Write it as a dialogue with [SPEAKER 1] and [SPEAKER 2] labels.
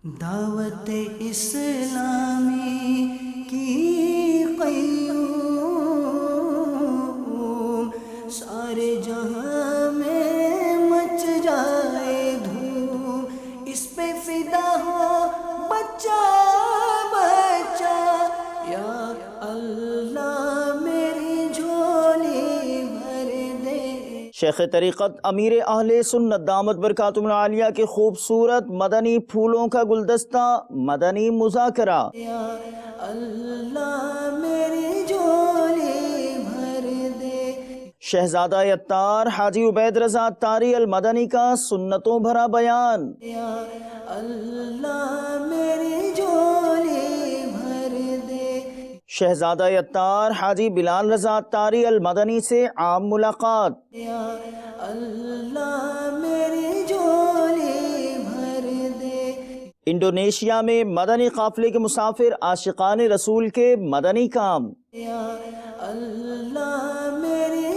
[SPEAKER 1] دعوت اسلامی کی قیوم، سارے جہاں میں مچ جائے دھوم، اس پہ فدا ہو بچہ بچہ، یا اللہ میری جھولی بھر دے۔
[SPEAKER 2] شیخ طریقت امیر اہل سنت دامت برکاتہم العالیہ کے خوبصورت مدنی پھولوں کا گلدستہ مدنی مذاکرہ۔
[SPEAKER 1] یا اللہ میری جھولی بھر دے۔
[SPEAKER 2] شہزادہ اتار حاجی عبید رضا اتاری المدنی کا سنتوں بھرا بیان۔
[SPEAKER 1] یا اللہ میری جھولی بھر دے۔
[SPEAKER 2] شہزادہ اتار حاجی بلال رضا اتاری المدنی سے عام ملاقات۔
[SPEAKER 1] یا اللہ میری جھولی بھر دے۔
[SPEAKER 2] انڈونیشیا میں مدنی قافلے کے مسافر عاشقان رسول کے مدنی کام۔
[SPEAKER 1] یا اللہ میری